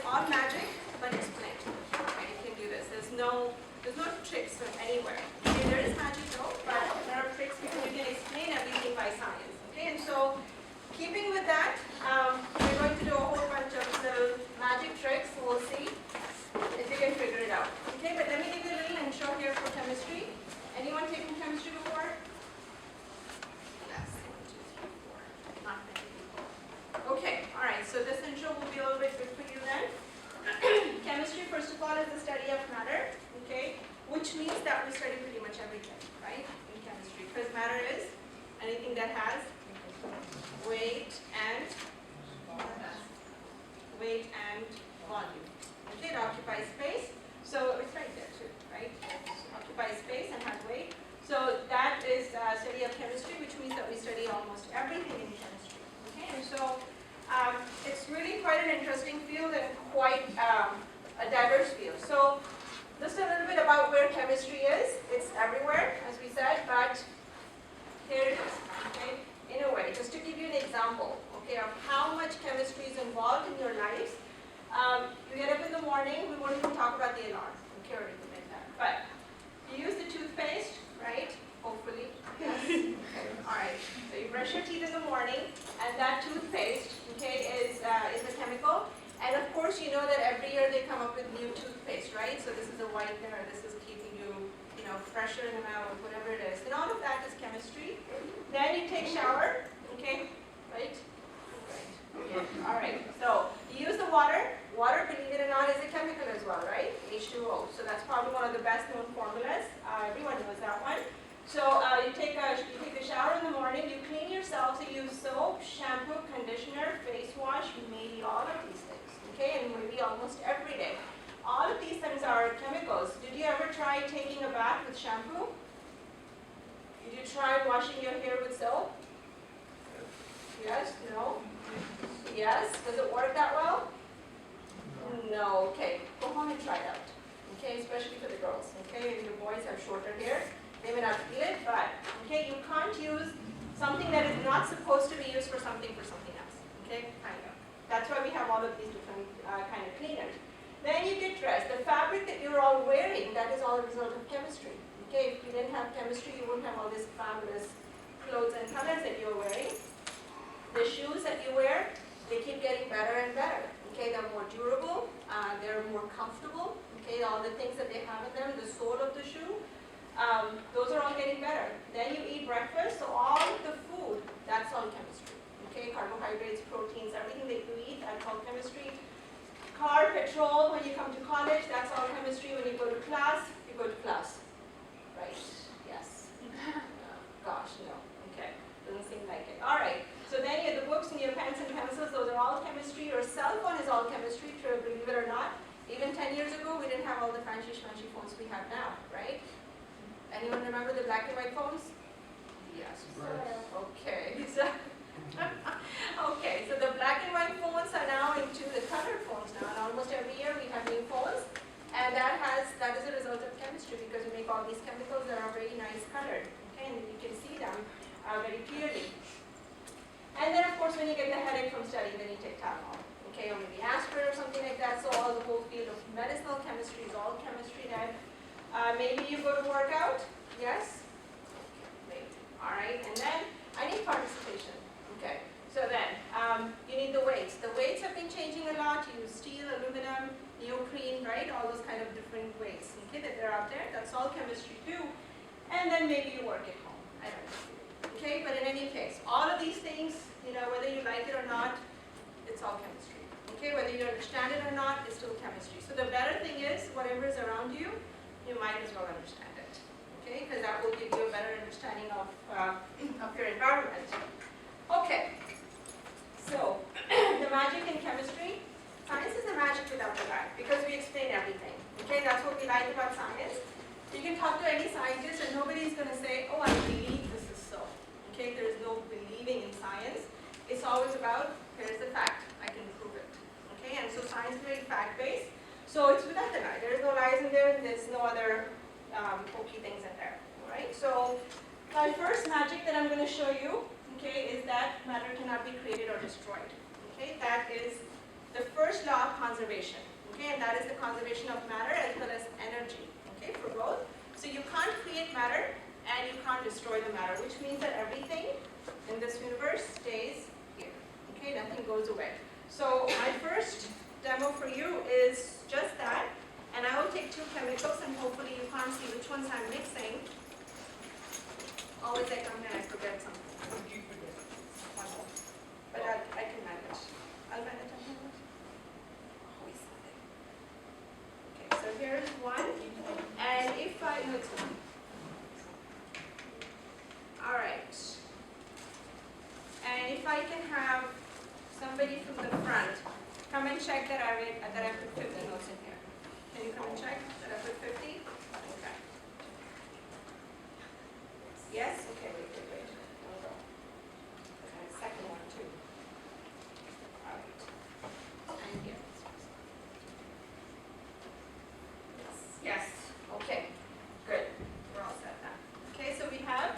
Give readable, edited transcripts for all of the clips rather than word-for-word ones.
all magic, but explained. Okay, you can do this. There's no tricks anywhere. Okay, there is magic though, but there are tricks because you can explain everything by science. Okay, and so keeping with that, we're going to do a whole bunch of little magic tricks. We'll see if you can figure it out. Okay, but let me give you a little intro here for chemistry. Anyone taken chemistry before? Yes. 1, 2, 3, 4. Not many people. Okay, all right. So this intro will be a little bit good for you then. Chemistry, first of all, is the study of matter. Okay, which means that we study pretty much everything, right, in chemistry, because matter is anything that has weight and volume. Okay, it occupies space. So it's right there too, right? Occupies space and has weight. So that is study of chemistry, which means that we study almost everything in chemistry. Okay, and so it's really quite an interesting field and quite a diverse field. So just a little bit about where chemistry is. It's everywhere, as we said, but here it is. Okay, in a way, just to give you an example, okay, of how much chemistry is involved in your lives. You get up in the morning. We won't even talk about the alarm, okay, or anything like that. But you use the toothpaste, right? Hopefully, yes. Okay. All right. So you brush your teeth in the morning, and that toothpaste, okay, is a chemical. And of course, you know that every year they come up with new toothpaste, right? So this is a whitener, this is keeping you, fresher in the mouth, whatever it is. And all of that is chemistry. Then you take shower, okay, right? Okay. All right. So you use the water. Water, believe it or not, is a chemical as well, right? H2O. So that's probably one of the best known formulas. Everyone knows that one. So you take a shower in the morning. You clean yourself. So you use soap, shampoo, conditioner, face wash, maybe all of these things. Okay, and maybe almost every day. All of these things are chemicals. Did you ever try taking a bath with shampoo? Did you try washing your hair with soap? Yes? No? Yes? Does it work that well? No. Okay. Go home and try it out. Okay, especially for the girls. Okay, and your boys have shorter hair. They may not feel it, but okay, you can't use something that is not supposed to be used for something else. Okay, kind of. That's why we have all of these different kind of cleaners. Then you get dressed. The fabric that you're all wearing, that is all a result of chemistry. Okay, if you didn't have chemistry, you wouldn't have all these fabulous clothes and colors that you're wearing. The shoes that you wear, they keep getting better and better. Okay, they're more durable, they're more comfortable. Okay, all the things that they have in them, the sole of the shoe, those are all getting better. Then you eat breakfast, so all of the food, that's all chemistry. Okay, carbohydrates, proteins, everything that you eat, that's all chemistry. Car, petrol, when you come to college, that's all chemistry. When you go to class, you go to class. Right? Yes. Gosh, no. Okay. Doesn't seem like it. All right. So then you have the books and your pens and pencils, those are all chemistry. Your cell phone is all chemistry, true, believe it or not. Even 10 years ago, we didn't have all the fancy schmancy phones we have now, right? Anyone remember the black and white phones? Yes. Okay. Okay, so the black and white phones are now into the colored phones now, and almost every year we have new phones, and that is a result of chemistry because we make all these chemicals that are very nice colored, okay, and you can see them very clearly. And then of course when you get the headache from studying, then you take Tylenol, okay, or maybe aspirin or something like that. So all the whole field of medicinal chemistry is all chemistry then. Maybe you go to work out, yes? Maybe. All right, and then I need participation. Okay, so then you need the weights. The weights have been changing a lot. You use steel, aluminum, neoprene, right? All those kind of different weights, okay, that they're out there. That's all chemistry too. And then maybe you work at home. I don't know. Okay, but in any case, all of these things, whether you like it or not, it's all chemistry. Okay, whether you understand it or not, it's still chemistry. So the better thing is, whatever is around you, you might as well understand it. Okay, because that will give you a better understanding of your environment. Okay, so the magic in chemistry, science is the magic without the lie because we explain everything. Okay, that's what we like about science. You can talk to any scientist and nobody's going to say, oh, I believe this is so. Okay, there's no believing in science. It's always about, here's the fact, I can prove it. Okay, and so science is very fact-based. So it's without the lie. There's no lies in there, there's no other hokey things in there. All right, so my first magic that I'm going to show you, okay, is that matter cannot be created or destroyed. Okay, that is the first law of conservation. conservation of matter as well as energy, okay, for both. So you can't create matter and you can't destroy the matter, which means that everything in this universe stays here, okay, nothing goes away. So my first demo for you is just that, and I will take two chemicals and hopefully you can't see which ones I'm mixing. Always I come here and I forget something. But I can manage. I'll manage. Always something. Okay, so here's one. And if I no, it's one. All right. And if I can have somebody from the front come and check that I put 50 notes in here. Can you come and check that I put 50? Okay. Yes? Okay, wait. Hold on. Okay, second one too. All right. And here. Yes. Okay. Good. We're all set then. Okay, so we have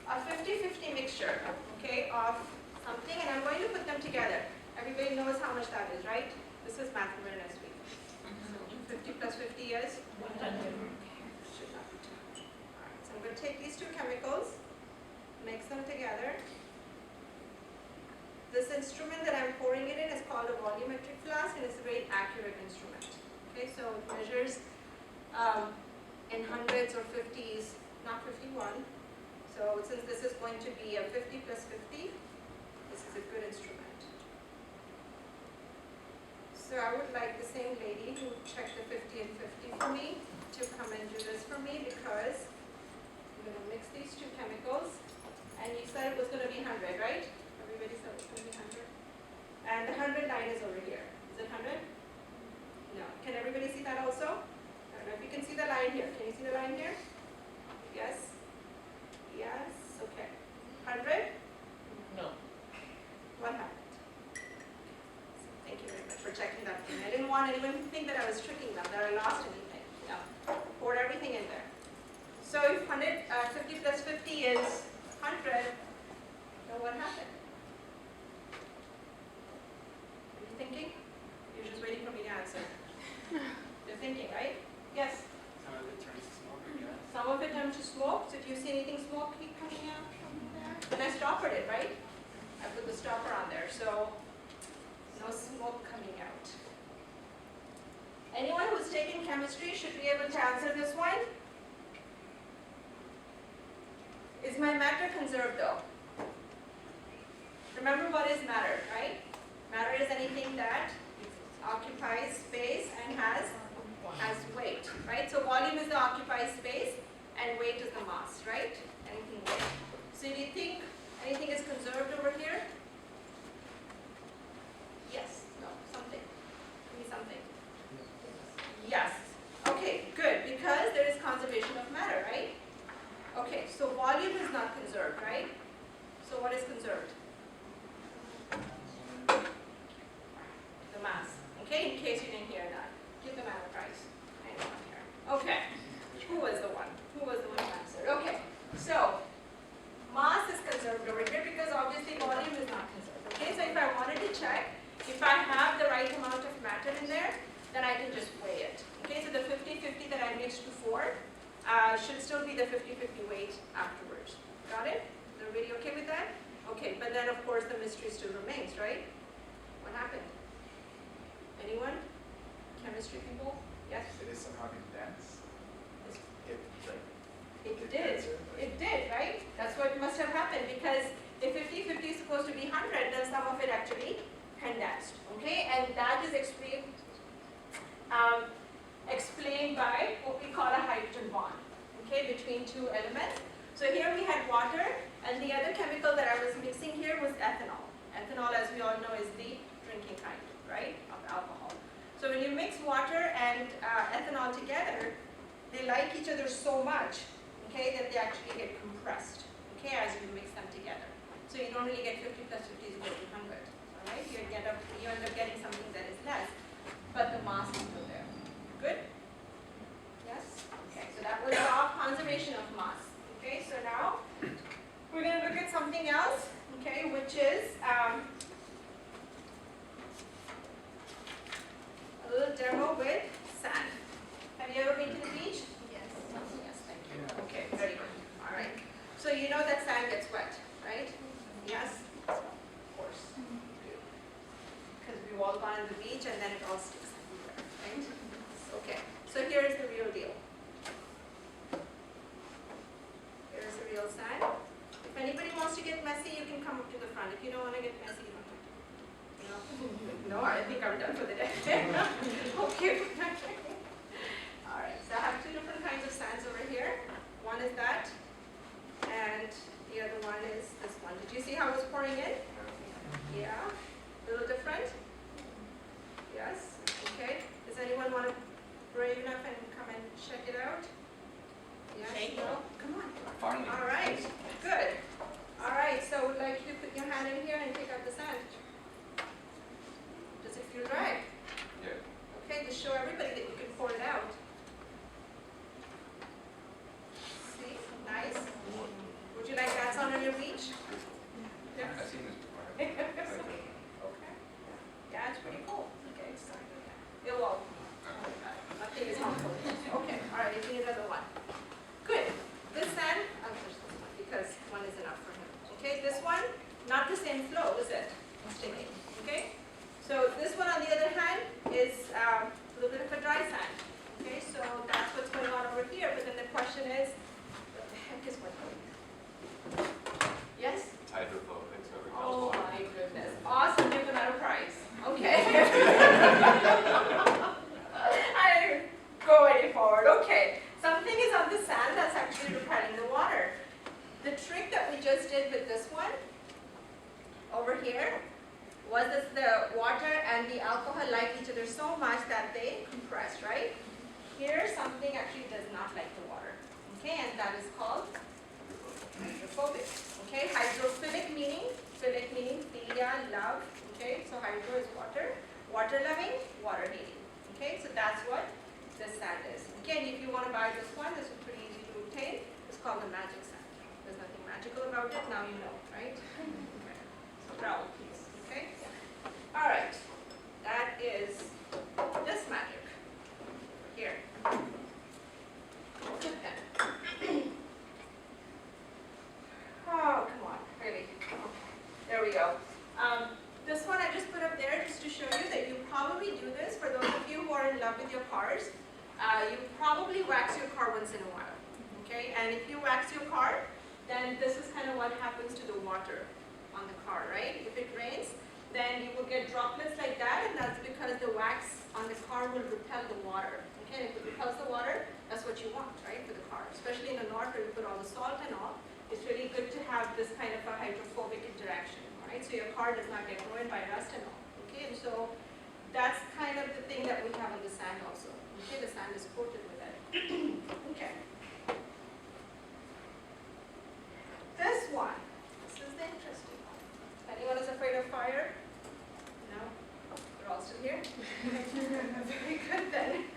a 50-50 mixture, okay, of something, and I'm going to put them together. Everybody knows how much that is, right? This is math for next week. 50 plus 50 years? 100. Should not be 200. All right, so I'm going to take these two chemicals, mix them together. This instrument that I'm pouring it in is called a volumetric flask, and it's a very accurate instrument. Okay, so it measures in hundreds or 50s, not 51. So since this is going to be a 50 plus 50, this is a good instrument. So I would like the same lady who checked the 50 and 50 for me to come and do this for me, because I'm going to mix these two chemicals. And you said it was going to be 100, right? Everybody said it was going to be 100. And the 100 line is over here. Is it 100? No. Can everybody see that also? I don't know if you can see the line here. Can you see the line here? Yes? Yes? Okay. 100? No. What happened? Thank you very much for checking that for me. I didn't want anyone to think that I was tricking them, that I lost anything. No. Poured everything in there. So if 50 plus 50 is 100, then what happened? Are you thinking? You're just waiting for me to answer. You're thinking, right? Yes? Some of it turns to smoke, yeah. Some of it turned to smoke. So do you see anything smoky coming out from there? Then I stoppered it, right? I put the stopper on there, so no smoke coming out. Anyone who's taken chemistry should be able to answer this one. Is my matter conserved though? Remember what is matter, right? Matter is anything that occupies space and has weight, right? So volume is the occupied space and weight is the mass, right? Anything weight. So do you think anything is conserved over here? Yes, no, something. Give me something. Yes. Okay, good, because there is conservation of matter, right? Okay, so volume is not conserved, right? So what is conserved? The mass. Okay, in case you didn't hear that. Give the man a prize. I know I'm here. Okay. Who was the one? Who was the one who answered? Okay, so mass is conserved over here because obviously volume is not conserved. Okay, so if I wanted to check if I have the right amount of matter in there, then I can just weigh it. Okay, so the 50-50 that I mixed before should still be the 50-50 weight afterwards. Got it? Is everybody okay with that? Okay, but then of course the mystery still remains, right? What happened? Anyone? Chemistry people? Yes? Did it somehow condense? It did. It did, right? That's what must have happened, because if 50-50 is supposed to be 100, then some of it actually condensed. Okay, and that is explained by what we call a hydrogen bond, okay, between two elements. So here we had water, and the other chemical that I was mixing here was ethanol. Ethanol, as we all know, is the drinking kind, right, of alcohol. So when you mix water and ethanol together, they like each other so much, okay, that they actually get compressed, okay, as you mix them together. So you don't really get 50 plus 50 is equal to 100, all right? You end up getting something that is less, but the mass is still there. Good? Yes? Okay, so that was our conservation of mass. Okay, so now we're going to look at something else, okay, which is a little demo with all sticks everywhere, right? Okay, so here is the real deal. Here's the real sand. If anybody wants to get messy, you can come up to the front. If you don't want to get messy, you don't have to. No, I think I'm done for the day. Okay. All right, so I have two different kinds of sands over here. One is that, and the other one is this one. Did you see how it was pouring in? Yeah, a little different? Yes, okay. Does anyone want to brave enough and come and check it out? Yes, no? Come on. Finally. All right, good. All right, so I would like you to put your hand in here and take out the sand. Does it feel dry? Yeah. Okay, just show everybody that you can pour it out. See, nice. Would you like that sound on your beach? Yeah. I've seen this before. Okay. Yeah, it's pretty cool. Okay, so, yeah, well, nothing is harmful. Okay, all right, you need another one. Good. This sand, I'll push this one because one is enough for him. Okay, this one, not the same flow, is it? Stinging. Okay? So this one, on the other hand, is a little bit of a dry sand. Okay, so that's what's going on over here. But then the question is, what the heck is going on? Yes? It's hydrophobic, so it repels Oh water. my goodness. Awesome, give them out a prize. Okay. I didn't go any forward. Okay. Something is on the sand that's actually repelling the water. The trick that we just did with this one over here was that the water and the alcohol like each other so much that they compressed, right? Here, something actually does not like the water. Okay, and that is called hydrophobic. Okay, hydrophilic meaning philia, love. Okay, so hydro is water. Water loving, water hating. Okay, so that's what this sand is. Again, if you want to buy this one, this is pretty easy to obtain. It's called the magic sand. There's nothing magical about it. Now you know, right? Okay. So Raul, please. Okay. All right. That is this magic here. Good then. Oh, come on, really. Okay. There we go. This one I just put up there just to show you that you probably do this. For those of you who are in love with your cars, you probably wax your car once in a while. Okay, and if you wax your car, then this is kind of what happens to the water on the car, right? If it rains, then you will get droplets like that, and that's because the wax on the car will repel the water. Okay, and if it repels the water, that's what you want, right, for the car. Especially in the north where you put all the salt and all, it's really good to have this kind of a hydrophobic interaction, right? So your car does not get ruined by rust and all. Okay, and so that's kind of the thing that we have on the sand also. Okay, the sand is coated with it. Okay. This one. This is the interesting one. Anyone is afraid of fire? No? You're all still here? Very good then.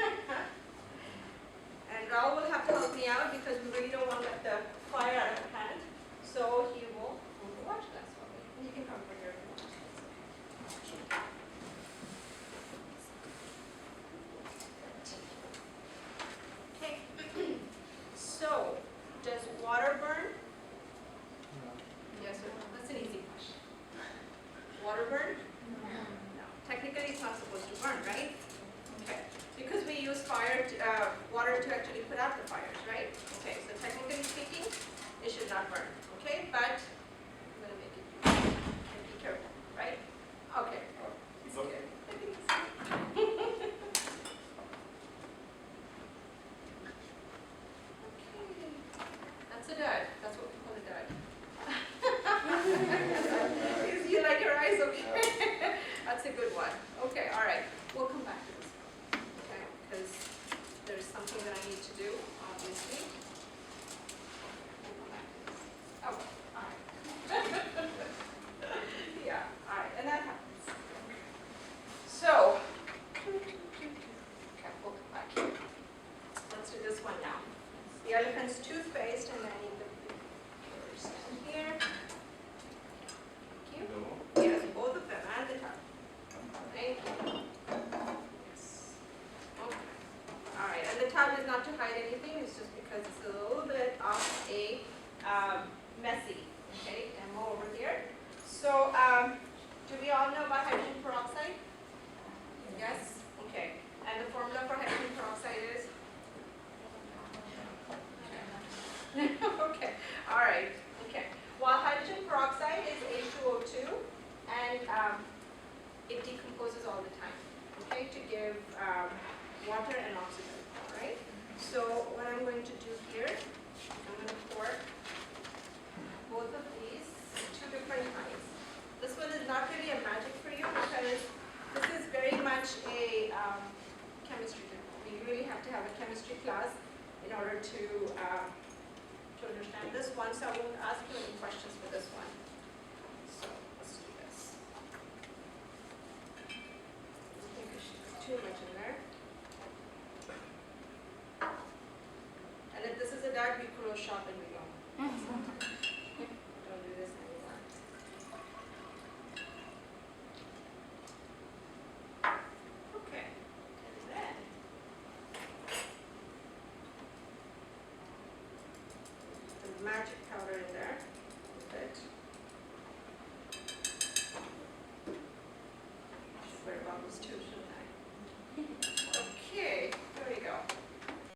And Raul will have to help me out because we really don't want to let the fire out of hand. So he will move the watch glass for me. And you can come over here if you want. Okay. So, does water burn? Yes or no? That's an easy question. Water burn? No. Technically, it's not supposed to burn, right? Okay. Because we use water to actually put out the fires, right? Okay. So technically speaking, it should not burn. Okay. But I'm going to make it. Be careful, right? Okay. It's good. I think it's good. Okay. That's a dud. That's what we call a dud. You like your eyes? Okay. That's a good one. Okay, all right. We'll come back to this one. Okay, because there's something that I need to do, obviously. We'll come back to this. Oh, all right. Yeah, all right, and that happens. So, okay, we'll come back here. Let's do this one now. The elephant's toothpaste, and then you can stand here. Thank you. Yes, both of them, and the top. Thank you. Yes. Okay. All right, and the tub is not to hide anything, it's just because it's a little bit of a messy, okay, demo over here. So, do we all know about hydrogen peroxide? Yes? give water and oxygen, all right? So what I'm going to do here, I'm going to pour both of these, two different kinds. This one is not really a magic for you because this is very much a chemistry demo. You really have to have a chemistry class in order to understand this one, so I won't ask you any questions for this one. So let's do this. I think there's too much in there. And if this is a dart, we cross shop and